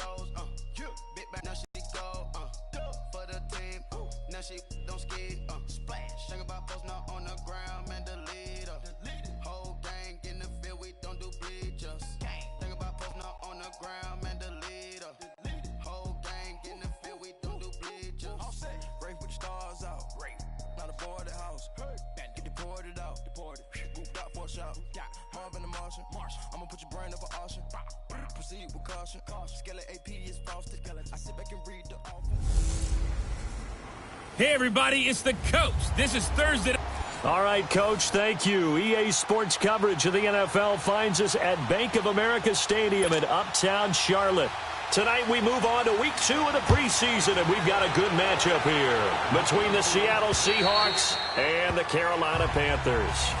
shows, big back, now she go, for the team, now she don't ski, splash. Think about post now on the ground, man, delete her. Whole gang in the field, we don't do bleachers. Think about post now on the ground, man, delete her. Whole gang in the field, we don't do bleachers. Race with the stars out, not a boarded house. Get deported out, moved out for a shot. Marvin the Martian, I'ma put your brain up an auction. Proceed with caution. Skeleton AP is frosted. I sit back and read the offense. Hey everybody, it's the coach. This is Thursday. All right, Coach, thank you. EA Sports coverage of the NFL finds us at Bank of America Stadium in Uptown Charlotte. Tonight we move on to week 2 of the preseason, and we've got a good matchup here between the Seattle Seahawks and the Carolina Panthers.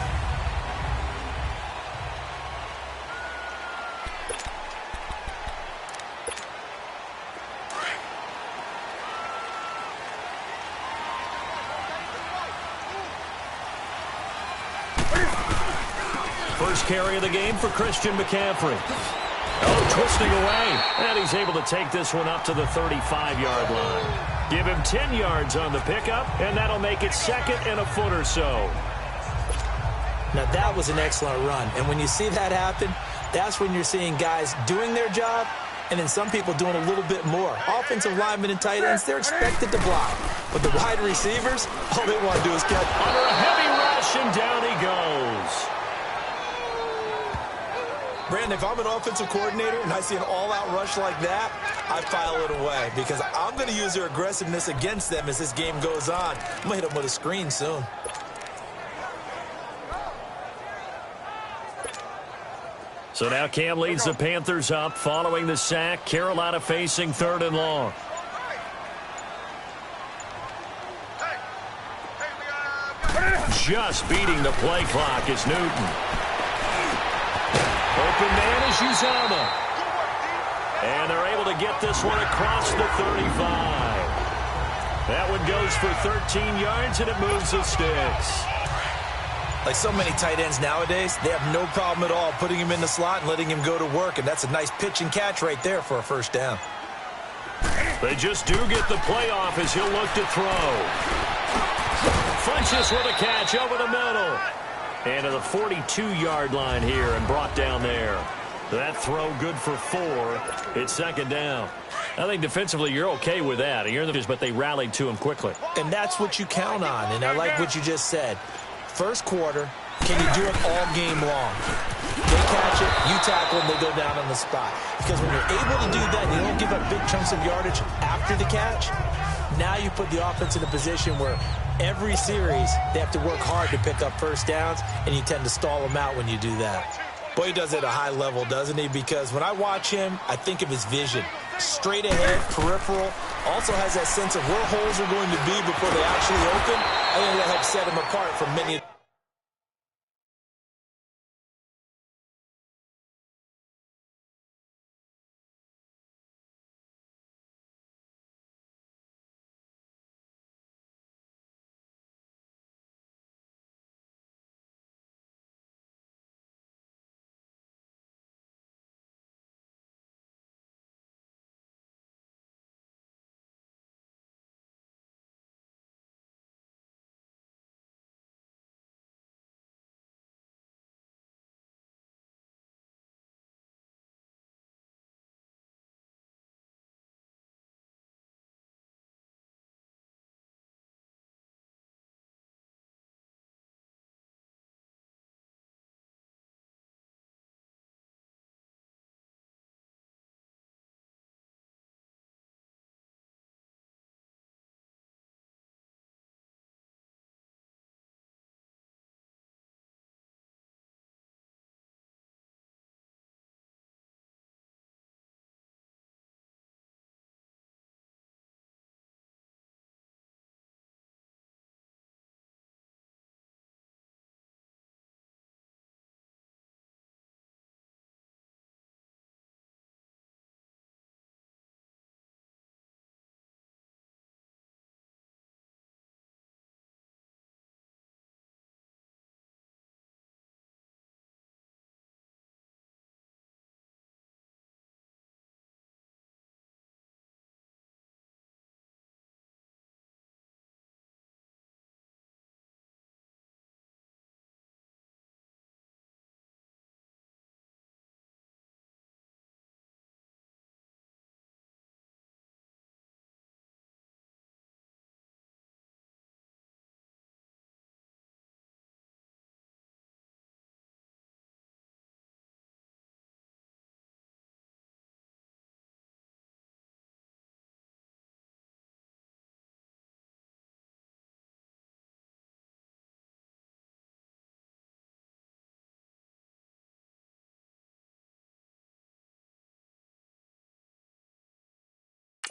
First carry of the game for Christian McCaffrey. Oh, twisting away. And he's able to take this one up to the 35-yard line. Give him 10 yards on the pickup, and that'll make it 2nd and a foot or so. Now, that was an excellent run. And when you see that happen, that's when you're seeing guys doing their job and then some people doing a little bit more. Offensive linemen and tight ends, they're expected to block. But the wide receivers, all they want to do is catch. Under a heavy rush, and down he goes. Brandon, if I'm an offensive coordinator and I see an all-out rush like that, I file it away because I'm going to use their aggressiveness against them as this game goes on. I'm going to hit them with a screen soon. So now Cam leads the Panthers up following the sack. Carolina facing 3rd and long. Just beating the play clock is Newton. Open man is Uzama. And they're able to get this one across the 35. That one goes for 13 yards, and it moves the sticks. Like so many tight ends nowadays, they have no problem at all putting him in the slot and letting him go to work, and that's a nice pitch and catch right there for a first down. They just do get the play off as he'll look to throw. Funches with a catch over the middle. And to the 42-yard line here and brought down there. That throw good for 4. It's 2nd down. I think defensively you're okay with that. But they rallied to him quickly. And that's what you count on. And I like what you just said. First quarter, can you do it all game long? They catch it, you tackle them, they go down on the spot. Because when you're able to do that, you don't give up big chunks of yardage after the catch. Now you put the offense in a position where every series they have to work hard to pick up first downs, and you tend to stall them out when you do that. Boy, he does it at a high level, doesn't he? Because when I watch him, I think of his vision. Straight ahead, peripheral, also has that sense of where holes are going to be before they actually open. I think that helps set him apart from many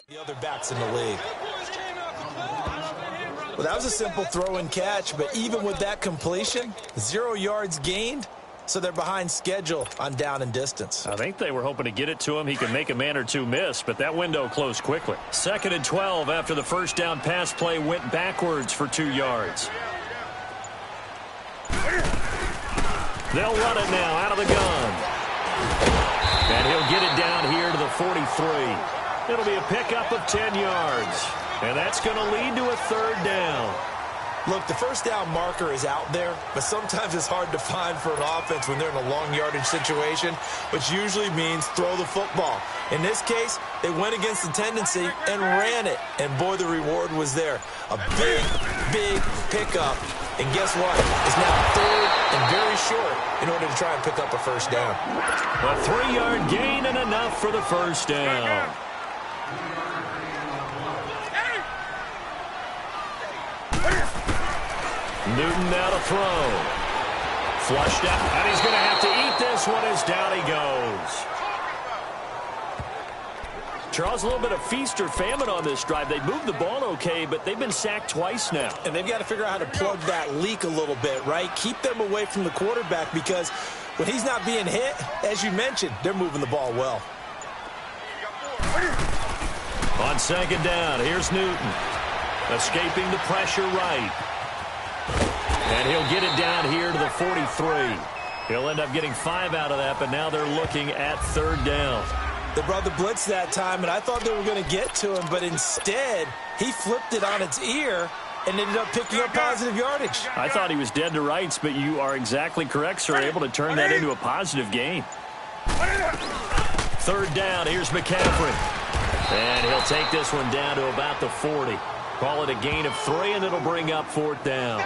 The other backs in the league. Well, that was a simple throw and catch, but even with that completion, 0 yards gained, so they're behind schedule on down and distance. I think they were hoping to get it to him. He could make a man or two miss, but that window closed quickly. 2nd and 12 after the first down pass play went backwards for 2 yards. They'll run it now out of the gun. And he'll get it down here to the 43. It'll be a pickup of 10 yards. And that's going to lead to a 3rd down. Look, the first down marker is out there, but sometimes it's hard to find for an offense when they're in a long yardage situation, which usually means throw the football. In this case, they went against the tendency and ran it. And boy, the reward was there. A big, big pickup. And guess what? It's now 3rd and very short in order to try and pick up a first down. A 3-yard gain and enough for the first down. Newton now to throw. Flushed out, and he's going to have to eat this one as down he goes. Charles, a little bit of feast or famine on this drive. They moved the ball okay, but they've been sacked twice now. And they've got to figure out how to plug that leak a little bit, right? Keep them away from the quarterback because when he's not being hit, as you mentioned, they're moving the ball well. On 2nd down, here's Newton. Escaping the pressure right. And he'll get it down here to the 43. He'll end up getting 5 out of that, but now they're looking at 3rd down. They brought the blitz that time, and I thought they were going to get to him, but instead, he flipped it on its ear and ended up picking up positive yardage. I thought he was dead to rights, but you are exactly correct, sir. Able to turn that into a positive gain. 3rd down, here's McCaffrey. And he'll take this one down to about the 40. Call it a gain of 3, and it'll bring up 4th down.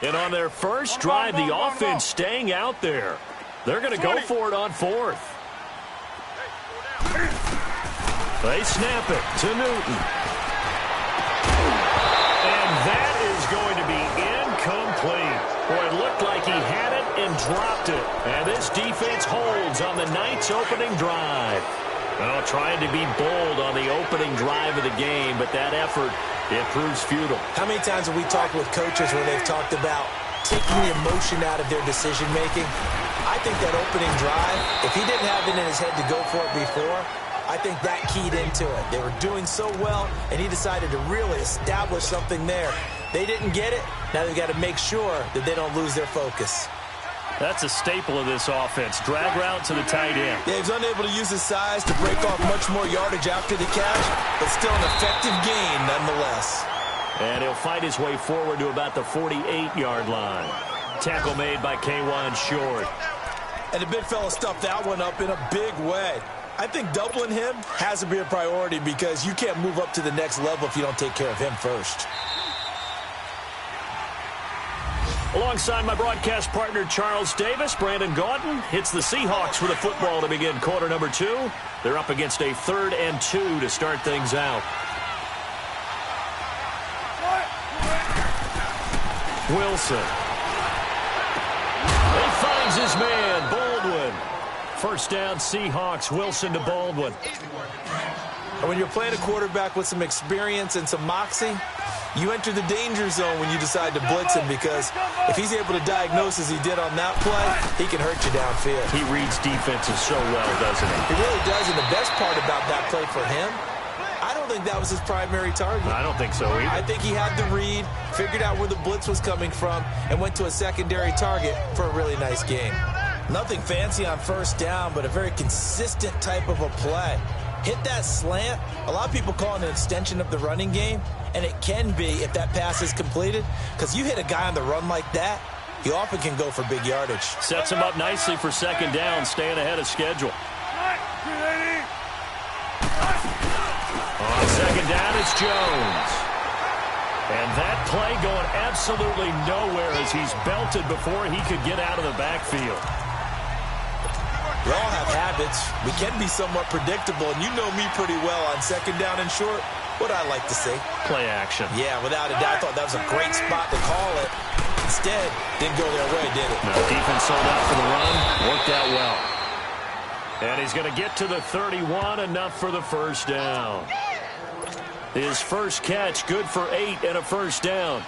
And on their first drive, the offense staying out there. They're going to go for it on 4th. They snap it to Newton. And that is going to be incomplete. Boy, it looked like he had it and dropped it. And this defense holds on the Knights' opening drive. Well, trying to be bold on the opening drive of the game, but that effort, it proves futile. How many times have we talked with coaches where they've talked about taking the emotion out of their decision-making? I think that opening drive, if he didn't have it in his head to go for it before, I think that keyed into it. They were doing so well, and he decided to really establish something there. They didn't get it. Now they've got to make sure that they don't lose their focus. That's a staple of this offense. Drag route to the tight end. Yeah, he's unable to use his size to break off much more yardage after the catch, but still an effective gain nonetheless. And he'll fight his way forward to about the 48-yard line. Tackle made by K1 Short. And the big fella stuffed that one up in a big way. I think doubling him has to be a priority because you can't move up to the next level if you don't take care of him first. Alongside my broadcast partner, Charles Davis, Brandon Gaudin hits the Seahawks with a football to begin quarter number 2. They're up against a 3rd and 2 to start things out. Wilson. He finds his man, Baldwin. First down, Seahawks, Wilson to Baldwin. And when you're playing a quarterback with some experience and some moxie, you enter the danger zone when you decide to blitz him because if he's able to diagnose as he did on that play, he can hurt you downfield. He reads defenses so well, doesn't he? He really does, and the best part about that play for him, I don't think that was his primary target. I don't think so either. I think he had the read, figured out where the blitz was coming from, and went to a secondary target for a really nice game. Nothing fancy on first down, but a very consistent type of a play. Hit that slant. A lot of people call it an extension of the running game, and it can be if that pass is completed, because you hit a guy on the run like that, he often can go for big yardage. Sets him up nicely for second down, staying ahead of schedule. On second down, it's Jones. And that play going absolutely nowhere as he's belted before he could get out of the backfield. We all have habits. We can be somewhat predictable, and you know me pretty well on second down and short. what I like to see. Play action. Yeah, without a doubt. I thought that was a great spot to call it. Instead, didn't go their way, did it? No, defense sold out for the run. Worked out well. And he's going to get to the 31, enough for the first down. His first catch, good for 8 and a first down.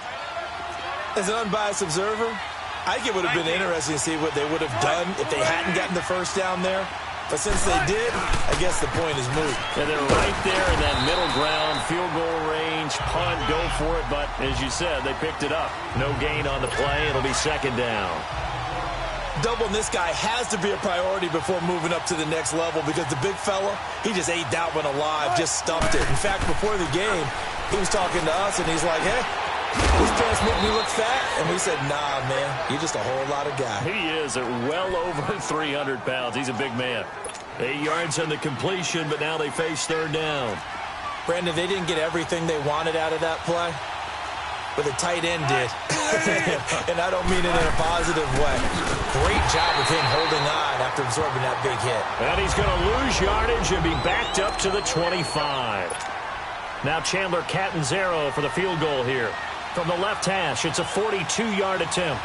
As an unbiased observer, I think it would have been interesting to see what they would have done if they hadn't gotten the first down there. But since they did, I guess the point is moot. And they're right there in that middle ground, field goal range, punt, go for it. But as you said, they picked it up. No gain on the play. It'll be second down. Doubling this guy has to be a priority before moving up to the next level because the big fella, he just ate that one alive, just stuffed it. In fact, before the game, he was talking to us, and he's like, hey, these pants make me look fat. And we said, nah, man, you're just a whole lot of guy. He is at well over 300 pounds. He's a big man. 8 yards on the completion, but now they face third down. Brandon, they didn't get everything they wanted out of that play, but the tight end did. And I don't mean it in a positive way. Great job with him holding on after absorbing that big hit. And he's going to lose yardage and be backed up to the 25. Now Chandler Catanzaro for the field goal here. From the left hash, it's a 42-yard attempt.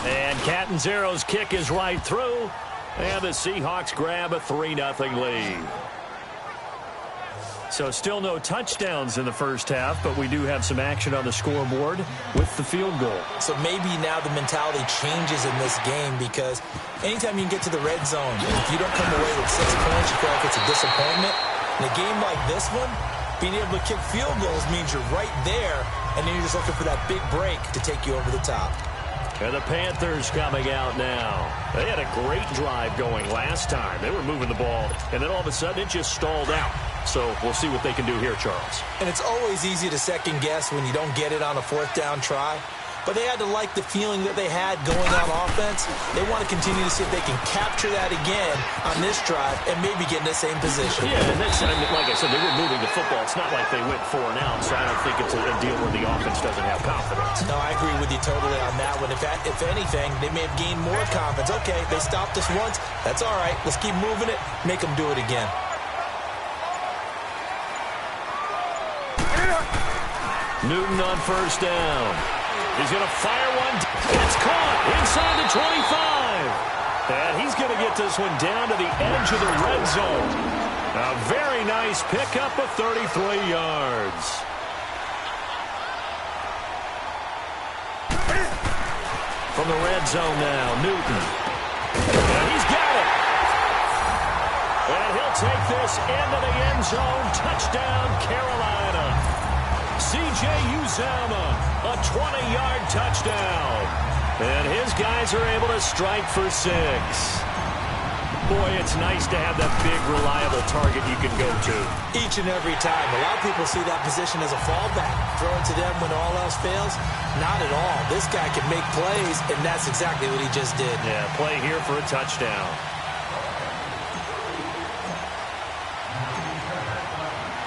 And Catanzaro's kick is right through. And the Seahawks grab a 3-0 lead. So still no touchdowns in the first half, but we do have some action on the scoreboard with the field goal. So maybe now the mentality changes in this game because anytime you can get to the red zone, if you don't come away with 6 points, you feel like it's a disappointment. In a game like this one, being able to kick field goals means you're right there, and then you're just looking for that big break to take you over the top. And the Panthers coming out now. They had a great drive going last time. They were moving the ball, and then all of a sudden it just stalled out. So we'll see what they can do here, Charles. And it's always easy to second guess when you don't get it on a 4th down try. But they had to like the feeling that they had going on offense. They want to continue to see if they can capture that again on this drive and maybe get in the same position. Yeah, and that's, I mean, like I said, they were moving the football. It's not like they went 4 and out, so I don't think it's a deal where the offense doesn't have confidence. No, I agree with you totally on that one. If anything, they may have gained more confidence. Okay, they stopped us once. That's all right. Let's keep moving it. Make them do it again. Newton on first down. He's going to fire one. It's caught inside the 25. And he's going to get this one down to the edge of the red zone. A very nice pickup of 33 yards. From the red zone now, Newton. And he's got it. And he'll take this into the end zone. Touchdown, Carolina. C.J. Uzomah, a 20-yard touchdown. And his guys are able to strike for 6. Boy, it's nice to have that big, reliable target you can go to. Each and every time. A lot of people see that position as a fallback. Throw it to them when all else fails. Not at all. This guy can make plays, and that's exactly what he just did. Yeah, play here for a touchdown.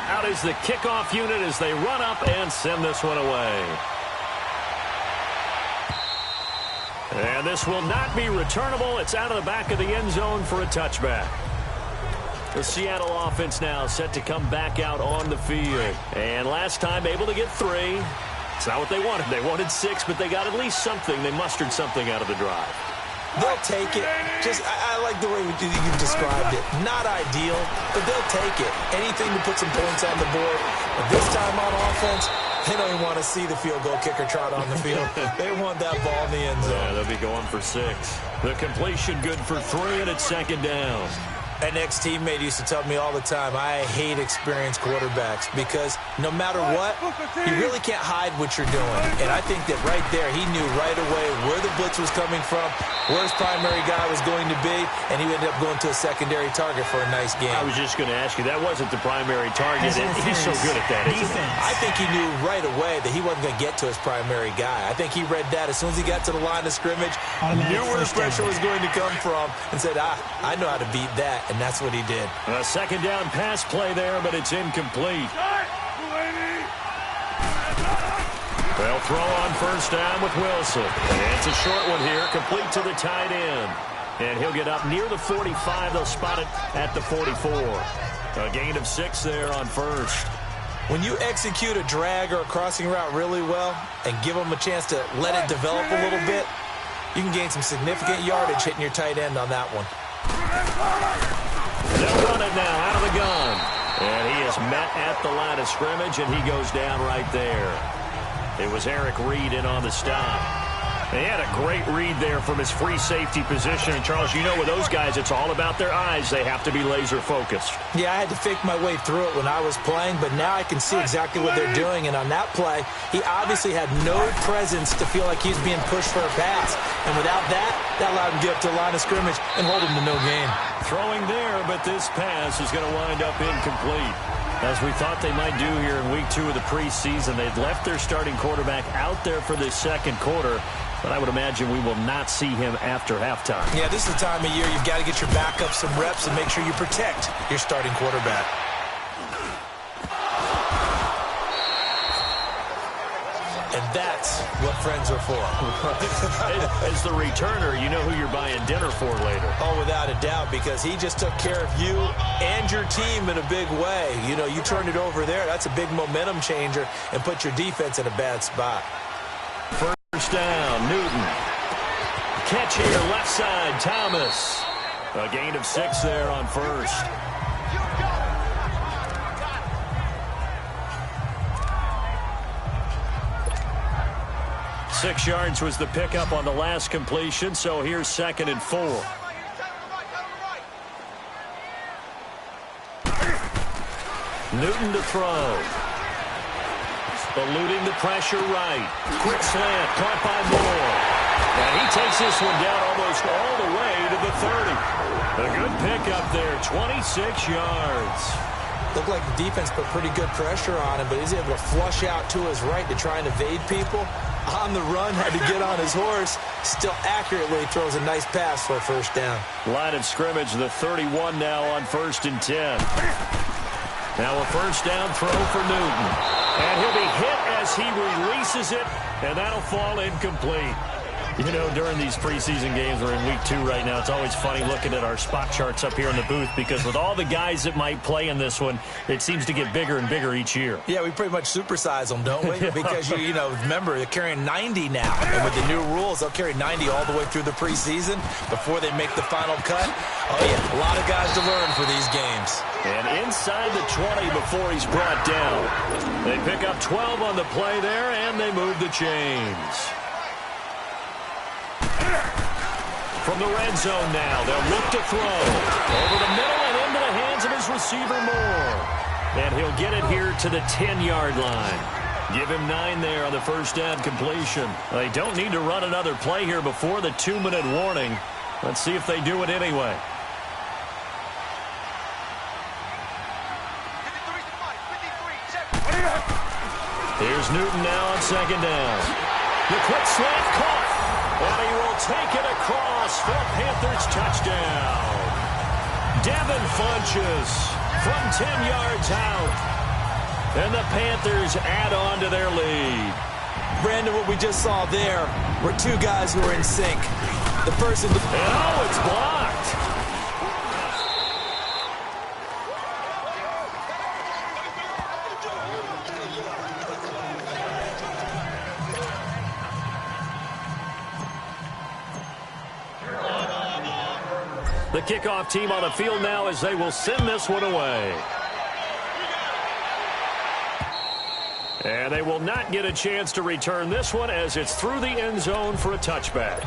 Out is the kickoff unit as they run up and send this one away. And this will not be returnable. It's out of the back of the end zone for a touchback. The Seattle offense now set to come back out on the field. And last time able to get 3. It's not what they wanted. They wanted 6, but they got at least something. They mustered something out of the drive. They'll take it. I like the way you described it. Not ideal, but they'll take it. Anything to put some points on the board. But this time on offense, they don't even want to see the field goal kicker trot on the field. They want that ball in the end zone. Yeah, they'll be going for 6. The completion good for 3, and it's second down. An ex-teammate used to tell me all the time, I hate experienced quarterbacks because no matter what, you really can't hide what you're doing. And I think that right there, he knew right away where the blitz was coming from, where his primary guy was going to be, and he ended up going to a secondary target for a nice game. I was just going to ask you, that wasn't the primary target, and he's so good at that, isn't he? I think he knew right away that he wasn't going to get to his primary guy. I think he read that as soon as he got to the line of scrimmage, knew where the pressure was going to come from, and said, I know how to beat that. And that's what he did. A second down pass play there, but it's incomplete. They'll throw on first down with Wilson. And it's a short one here, complete to the tight end. And he'll get up near the 45. They'll spot it at the 44. A gain of 6 there on first. When you execute a drag or a crossing route really well and give them a chance to let it develop a little bit, you can gain some significant yardage hitting your tight end on that one. They'll run it now out of the gun. And he is met at the line of scrimmage, and he goes down right there. It was Eric Reed in on the stop. He had a great read there from his free safety position. And, Charles, you know with those guys, it's all about their eyes. They have to be laser-focused. Yeah, I had to fake my way through it when I was playing, but now I can see exactly what they're doing. And on that play, he obviously had no presence to feel like he was being pushed for a pass. And without that, that allowed him to get up to the line of scrimmage and hold him to no gain. Throwing there, but this pass is going to wind up incomplete. As we thought they might do here in week 2 of the preseason, they'd left their starting quarterback out there for this second quarter. But I would imagine we will not see him after halftime. Yeah, this is the time of year you've got to get your backup some reps and make sure you protect your starting quarterback. And that's what friends are for. As the returner, you know who you're buying dinner for later. Oh, without a doubt, because he just took care of you and your team in a big way. You know, you turned it over there. That's a big momentum changer and put your defense in a bad spot. First down, Newton. Catch here, left side, Thomas. A gain of 6 there on first. Six yards was the pickup on the last completion, so here's 2nd and 4. Newton to throw. Eluding the pressure right. Quick slant, caught by Moore. And he takes this one down almost all the way to the 30. A good pickup there, 26 yards. Looked like the defense put pretty good pressure on him, but he's able to flush out to his right to try and evade people. On the run, had to get on his horse. Still accurately throws a nice pass for a first down. Line of scrimmage, the 31 now on 1st and 10. Now a first down throw for Newton. And he'll be hit as he releases it, and that'll fall incomplete. You know, during these preseason games, we're in week 2 right now, it's always funny looking at our spot charts up here in the booth because with all the guys that might play in this one, it seems to get bigger and bigger each year. Yeah, we pretty much supersize them, don't we? Because, you know, remember, they're carrying 90 now. And with the new rules, they'll carry 90 all the way through the preseason before they make the final cut. Oh, yeah, a lot of guys to learn for these games. And inside the 20 before he's brought down. They pick up 12 on the play there, and they move the chains. From the red zone now, they'll look to throw. Over the middle and into the hands of his receiver, Moore. And he'll get it here to the 10-yard line. Give him 9 there on the first down completion. They don't need to run another play here before the 2-minute warning. Let's see if they do it anyway. Here's Newton now on 2nd down. The quick slant caught. And he will take it across for a Panthers touchdown. Devin Funchess from 10 yards out. And the Panthers add on to their lead. Brandon, what we just saw there were 2 guys who were in sync. The person... And oh, it's blocked. The kickoff team on the field now as they will send this one away. And they will not get a chance to return this one as it's through the end zone for a touchback.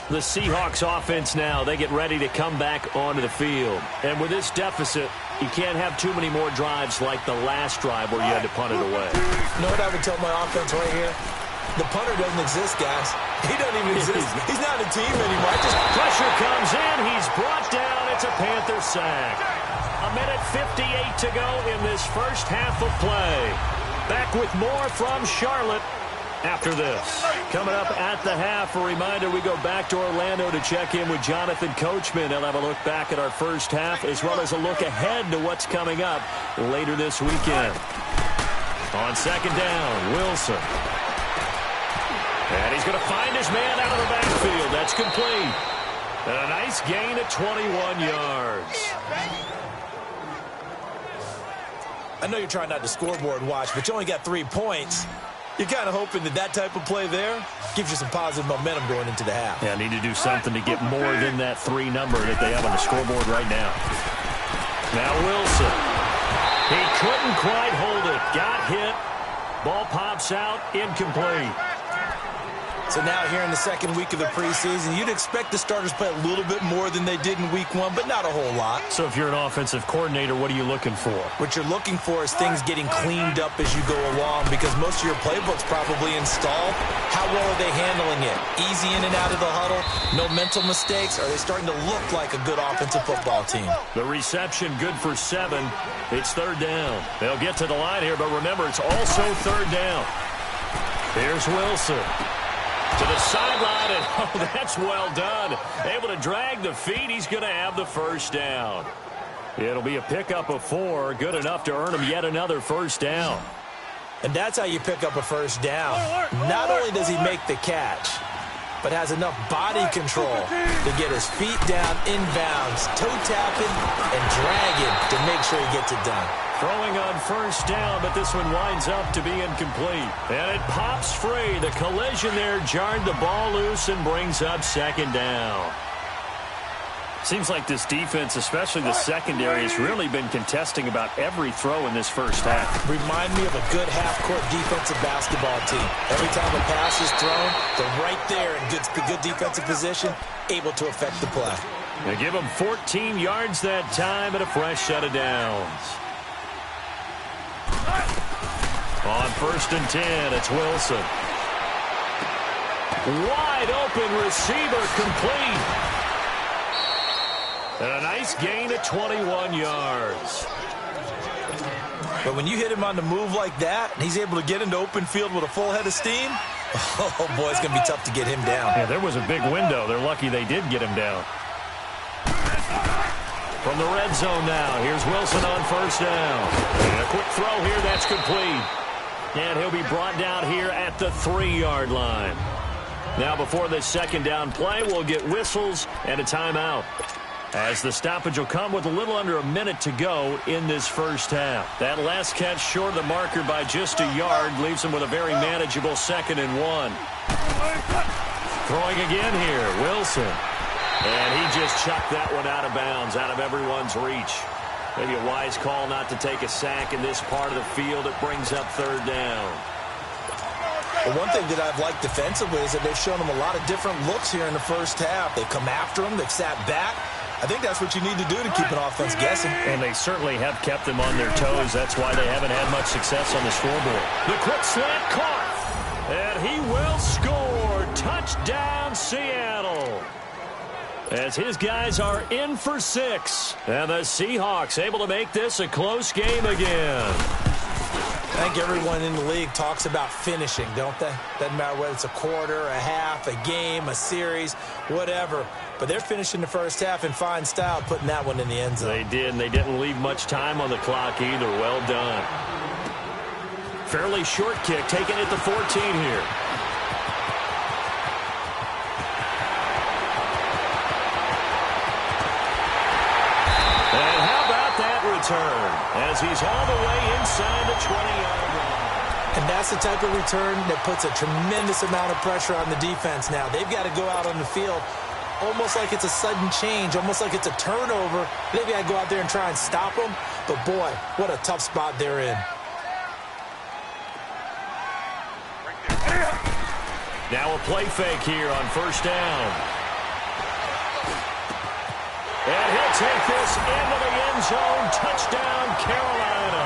The Seahawks offense now, they get ready to come back onto the field. And with this deficit, you can't have too many more drives like the last drive where you had to punt it away. You know what I would tell my offense right here? The punter doesn't exist, guys. He doesn't even exist. He's not a team anymore. Pressure comes in. He's brought down. It's a Panther sack. 1:58 to go in this first half of play. Back with more from Charlotte after this. Coming up at the half, a reminder, we go back to Orlando to check in with Jonathan Coachman. He'll have a look back at our first half as well as a look ahead to what's coming up later this weekend. On 2nd down, Wilson. And he's going to find his man out of the backfield. That's complete. And a nice gain at 21 yards. I know you're trying not to scoreboard watch, but you only got 3 points. You're kind of hoping that type of play there gives you some positive momentum going into the half. Yeah, need to do something to get more than that 3 number that they have on the scoreboard right now. Now Wilson. He couldn't quite hold it. Got hit. Ball pops out. Incomplete. So now here in the second week of the preseason, you'd expect the starters play a little bit more than they did in week 1, but not a whole lot. So if you're an offensive coordinator, what are you looking for? What you're looking for is things getting cleaned up as you go along, because most of your playbook's probably installed. How well are they handling it? Easy in and out of the huddle? No mental mistakes? Are they starting to look like a good offensive football team? The reception good for 7. It's 3rd down. They'll get to the line here, but remember, it's also 3rd down. Here's Wilson. To the sideline, and oh, that's well done. Able to drag the feet. He's going to have the 1st down. It'll be a pickup of 4. Good enough to earn him yet another 1st down. And that's how you pick up a 1st down. Not only does he make the catch, but has enough body control to get his feet down inbounds, toe tapping, and dragging to make sure he gets it done. Throwing on 1st down, but this one winds up to be incomplete. And it pops free. The collision there jarred the ball loose and brings up 2nd down. Seems like this defense, especially the secondary, has really been contesting about every throw in this first half. Remind me of a good half-court defensive basketball team. Every time a pass is thrown, they're right there in good defensive position, able to affect the play. They give them 14 yards that time and a fresh set of downs. On 1st and 10, it's Wilson. Wide open receiver, complete. And a nice gain at 21 yards. But when you hit him on the move like that, and he's able to get into open field with a full head of steam, oh, boy, it's going to be tough to get him down. Yeah, there was a big window. They're lucky they did get him down. From the red zone now, here's Wilson on 1st down. And a quick throw here, that's complete. And he'll be brought down here at the 3-yard line. Now before this 2nd down play, we'll get whistles and a timeout, as the stoppage will come with a little under a minute to go in this first half. That last catch short of the marker by just a yard leaves him with a very manageable 2nd and 1. Throwing again here, Wilson. And he just chucked that one out of bounds, out of everyone's reach. Maybe a wise call not to take a sack in this part of the field. It brings up 3rd down. Well, one thing that I've liked defensively is that they've shown him a lot of different looks here in the first half. They come after him. They've sat back. I think that's what you need to do to keep an offense guessing. And they certainly have kept them on their toes. That's why they haven't had much success on the scoreboard. The quick slant caught. And he will score. Touchdown, Seattle. As his guys are in for 6. And the Seahawks able to make this a close game again. I think everyone in the league talks about finishing, don't they? Doesn't matter whether it's a quarter, a half, a game, a series, whatever. But they're finishing the first half in fine style, putting that one in the end zone. They did, and they didn't leave much time on the clock either. Well done. Fairly short kick, taken at the 14 here. Return as he's all the way inside the 20-yard line. And that's the type of return that puts a tremendous amount of pressure on the defense now. They've got to go out on the field almost like it's a sudden change, almost like it's a turnover. They've got to go out there and try and stop them. But, boy, what a tough spot they're in. Now a play fake here on 1st down. And he'll take this into the end zone. Touchdown, Carolina.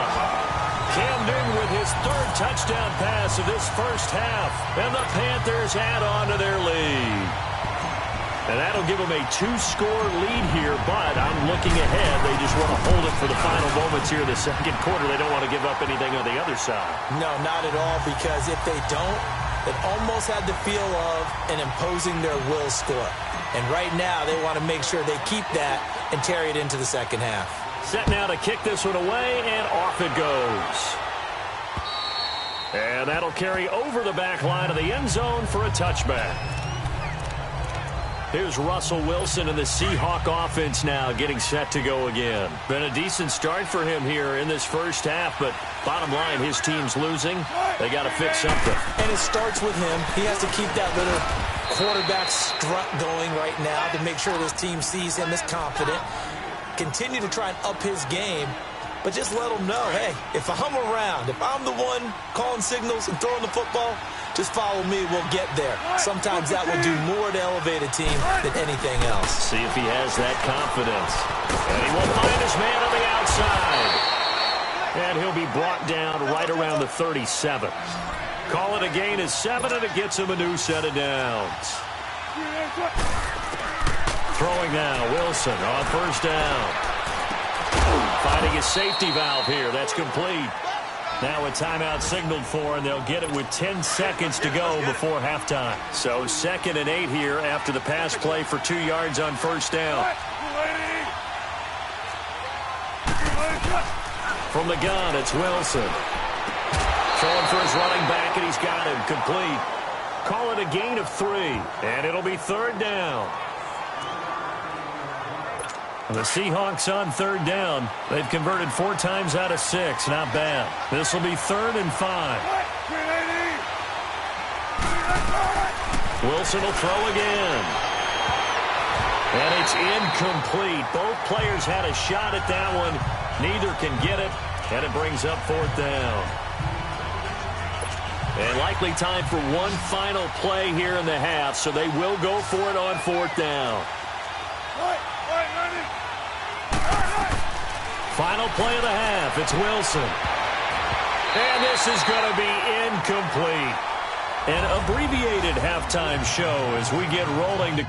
Cam Newton with his 3rd touchdown pass of this first half. And the Panthers add on to their lead. And that'll give them a 2-score lead here, but I'm looking ahead. They just want to hold it for the final moments here in the second quarter. They don't want to give up anything on the other side. No, not at all, because if they don't, it almost had the feel of an imposing their will score. And right now, they want to make sure they keep that and carry it into the second half. Set now to kick this one away, and off it goes. And that'll carry over the back line of the end zone for a touchback. Here's Russell Wilson and the Seahawk offense now getting set to go again. Been a decent start for him here in this first half, but bottom line, his team's losing. They got to fix something. And it starts with him. He has to keep that little quarterback strut going right now to make sure this team sees him as confident. Continue to try and up his game, but just let him know, hey, if I'm around, if I'm the one calling signals and throwing the football, just follow me, we'll get there. Sometimes that will do more to elevate a team than anything else. See if he has that confidence. And he will find his man on the outside. And he'll be brought down right around the 37. Call it a gain of 7, and it gets him a new set of downs. Throwing now, Wilson on first down. Finding his safety valve here. That's complete. Now a timeout signaled for, and they'll get it with 10 seconds to go before halftime. So 2nd and 8 here after the pass play for 2 yards on first down. From the gun, it's Wilson. Throwing for his running back, and he's got him complete. Call it a gain of 3, and it'll be 3rd down. The Seahawks on 3rd down. They've converted 4 times out of 6. Not bad. This will be 3rd and 5. Wilson will throw again. And it's incomplete. Both players had a shot at that one. Neither can get it. And it brings up 4th down. And likely time for one final play here in the half. So they will go for it on 4th down. Final play of the half. It's Wilson. And this is going to be incomplete. An abbreviated halftime show as we get rolling to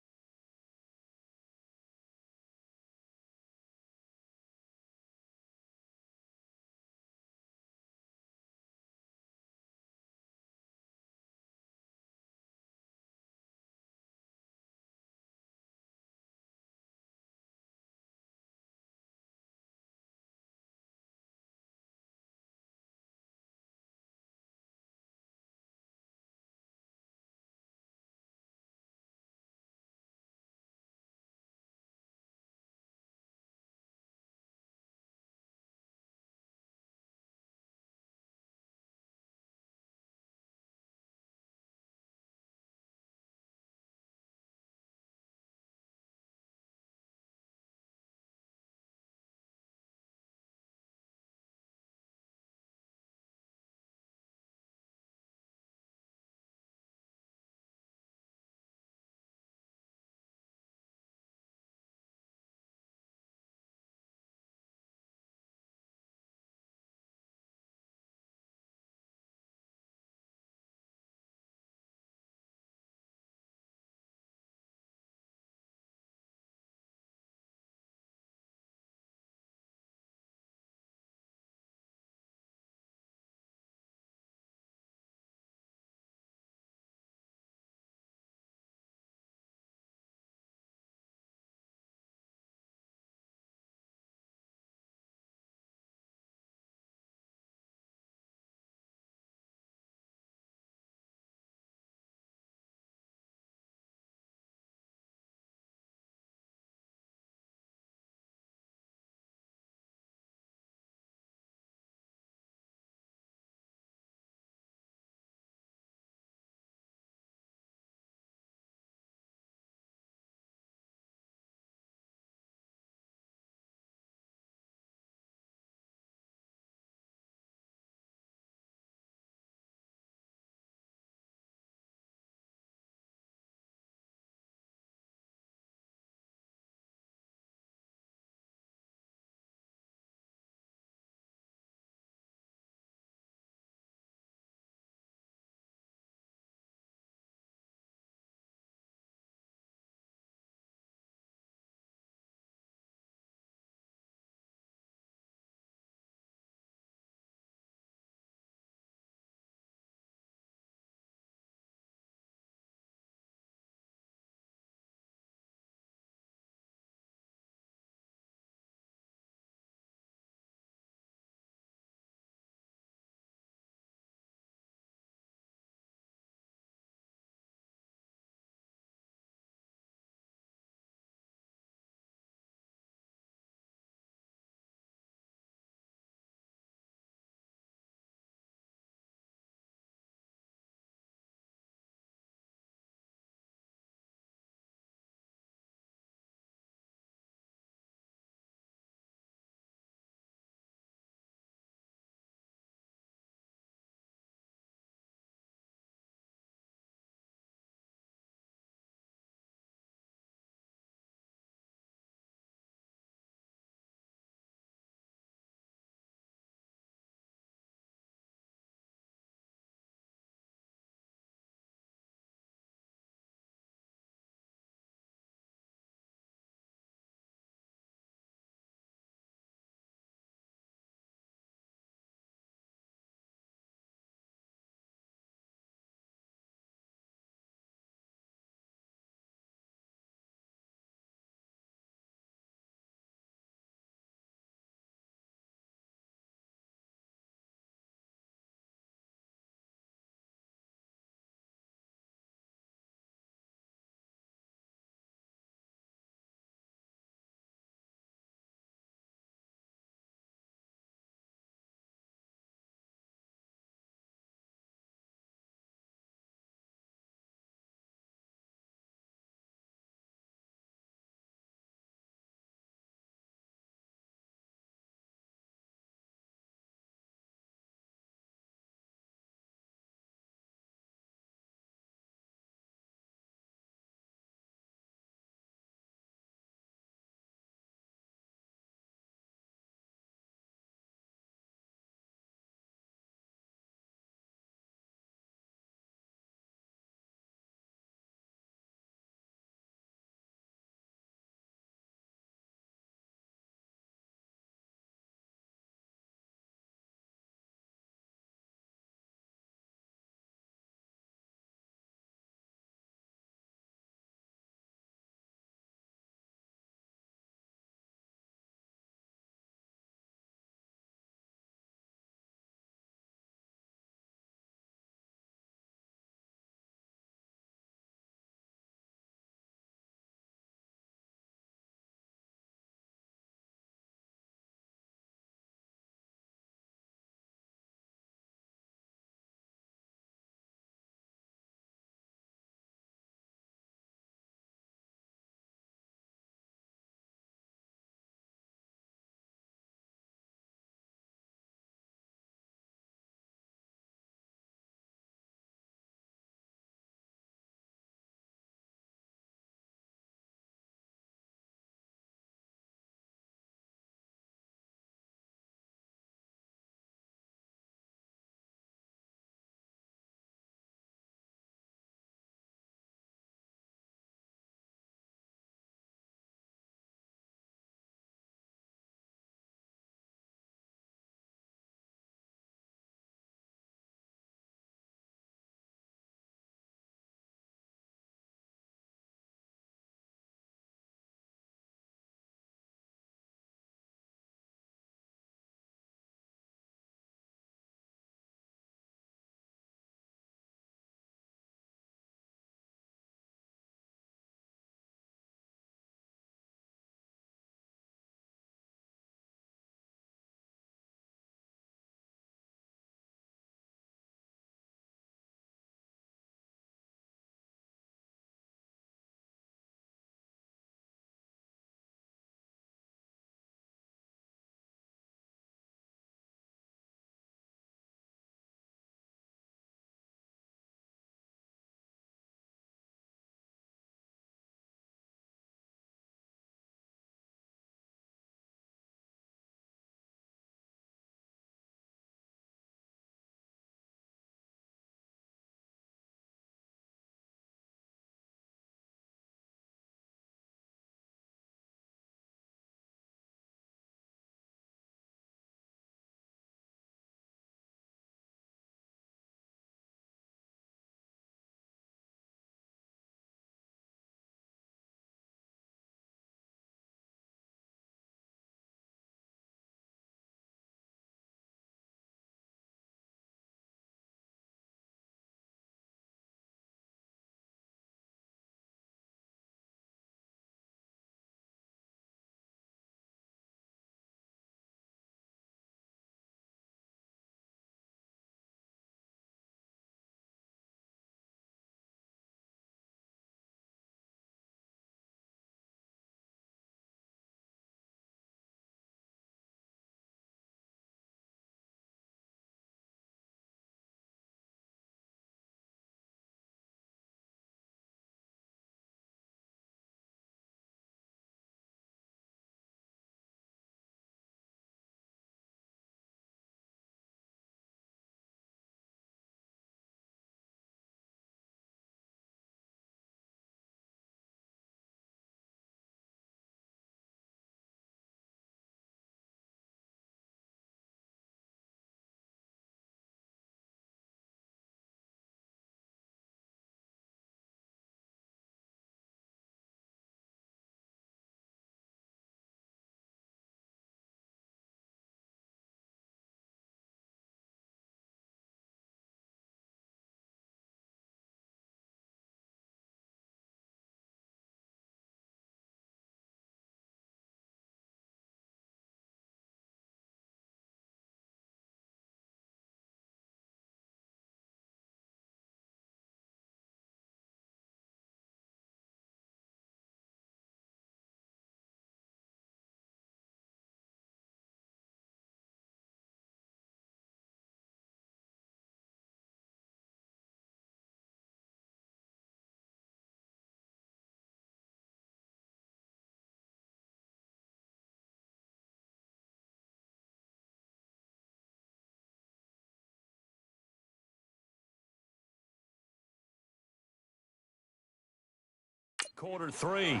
Quarter 3.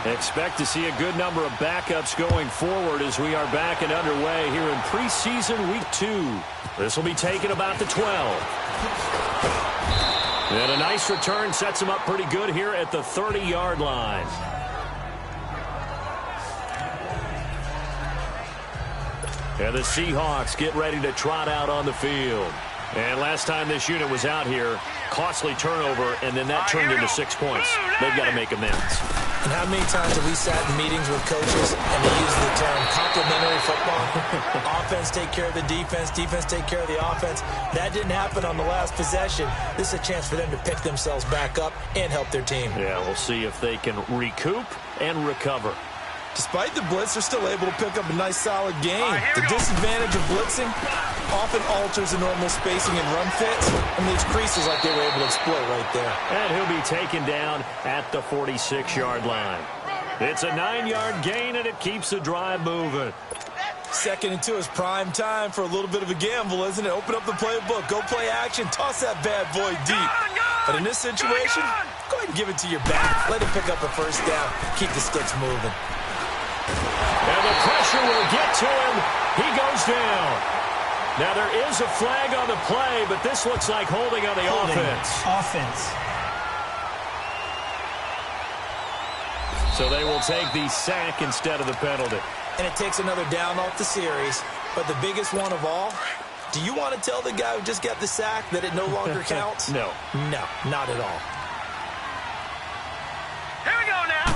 Expect to see a good number of backups going forward as we are back and underway here in preseason week 2. This will be taken about the 12. And a nice return sets him up pretty good here at the 30-yard line. And the Seahawks get ready to trot out on the field. And last time this unit was out here, costly turnover, and then that turned into 6 points. They've got to make amends. And how many times have we sat in meetings with coaches and they use the term complementary football? Offense take care of the defense, defense take care of the offense. That didn't happen on the last possession. This is a chance for them to pick themselves back up and help their team. Yeah, we'll see if they can recoup and recover. Despite the blitz, they're still able to pick up a nice, solid game. The disadvantage of blitzing often alters the normal spacing and run fits, and leaves creases like they were able to exploit right there. And he'll be taken down at the 46-yard line. It's a 9-yard gain, and it keeps the drive moving. 2nd and 2 is prime time for a little bit of a gamble, isn't it? Open up the playbook, go play action, toss that bad boy deep. But in this situation, go ahead and give it to your back. Let him pick up a first down, keep the sticks moving. And the pressure will get to him. He goes down. Now, there is a flag on the play, but this looks like holding on the offense. So they will take the sack instead of the penalty. And it takes another down off the series. But the biggest one of all, do you want to tell the guy who just got the sack that it no longer counts? No. No, not at all. Here we go now.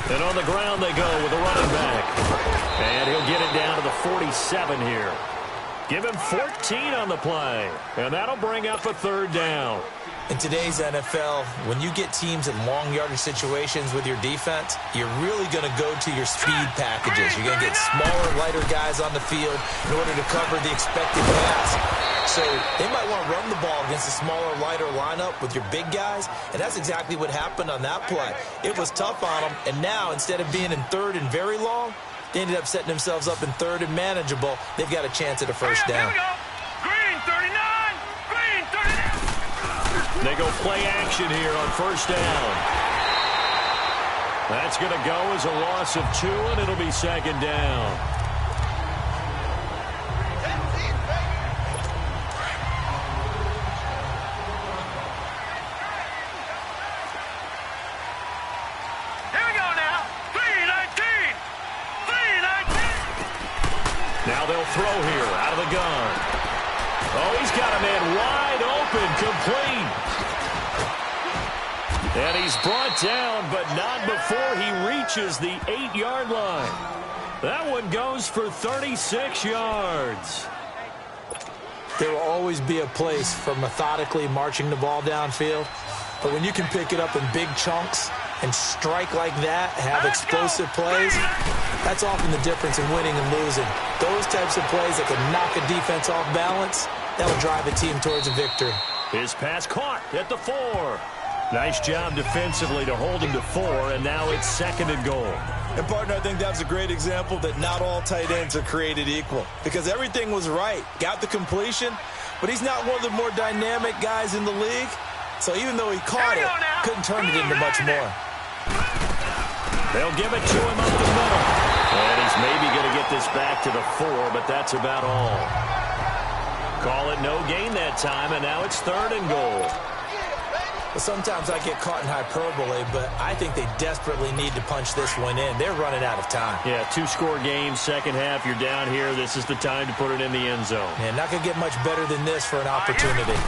And on the ground they go with a running back. And he'll get it down to the 47 here. Give him 14 on the play. And that'll bring up a 3rd down. In today's NFL, when you get teams in long yardage situations with your defense, you're really going to go to your speed packages. You're going to get smaller, lighter guys on the field in order to cover the expected pass. So they might want to run the ball against a smaller, lighter lineup with your big guys, and that's exactly what happened on that play. It was tough on them, and now instead of being in 3rd and very long, they ended up setting themselves up in 3rd and manageable. They've got a chance at a first down. Here we go. Green 39. Green 39. They go play action here on 1st down. That's going to go as a loss of 2, and it'll be 2nd down. Now they'll throw here out of the gun. Oh, he's got a man wide open, complete. And he's brought down, but not before he reaches the 8-yard line. That one goes for 36 yards. There will always be a place for methodically marching the ball downfield. But when you can pick it up in big chunks and strike like that, have explosive plays, that's often the difference in winning and losing. Those types of plays that can knock a defense off balance, that'll drive a team towards a victory. His pass caught at the 4. Nice job defensively to hold him to 4, and now it's 2nd and goal. And, partner, I think that was a great example that not all tight ends are created equal, because everything was right. Got the completion, but he's not one of the more dynamic guys in the league. So even though he caught it, couldn't turn it into much more. They'll give it to him up the middle. And he's maybe going to get this back to the 4, but that's about all. Call it no gain that time, and now it's 3rd and goal. Well, sometimes I get caught in hyperbole, but I think they desperately need to punch this one in. They're running out of time. Yeah, 2-score game, second half, you're down here. This is the time to put it in the end zone. And not going to get much better than this for an opportunity.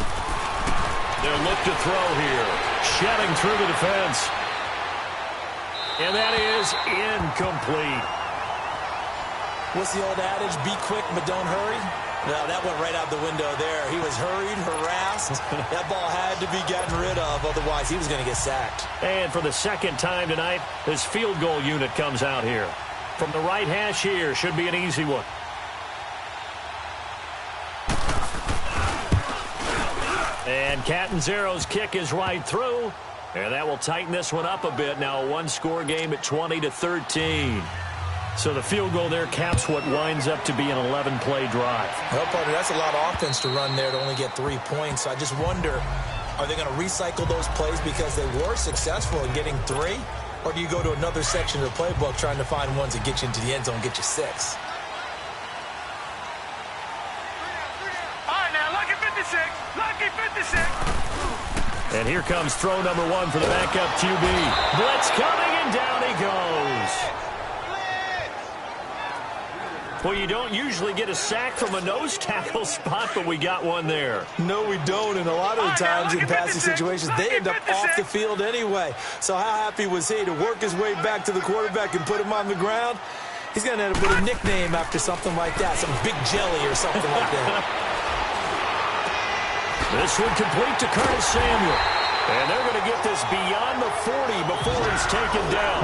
They'll look to throw here. Shedding through the defense. And that is incomplete. What's the old adage? Be quick, but don't hurry. No, that went right out the window there. He was hurried, harassed. That ball had to be gotten rid of. Otherwise, he was going to get sacked. And for the 2nd time tonight, this field goal unit comes out here. From the right hash here, should be an easy one. And Catanzaro's kick is right through. And that will tighten this one up a bit. Now a one-score game at 20-13. So the field goal there caps what winds up to be an 11-play drive. Well, partner, that's a lot of offense to run there to only get 3 points. So I just wonder, are they going to recycle those plays because they were successful in getting 3? Or do you go to another section of the playbook trying to find ones that get you into the end zone and get you 6? All right, now, lucky 56. Lucky 56. And here comes throw number 1 for the backup QB. Blitz coming, and down he goes. Well, you don't usually get a sack from a nose tackle spot, but we got one there. No, we don't. And a lot of the times in passing situations, they end up off the field anyway. So how happy was he to work his way back to the quarterback and put him on the ground? He's going to end up with a nickname after something like that, some Big Jelly or something like that. This one complete to Curtis Samuel. And they're going to get this beyond the 40 before it's taken down.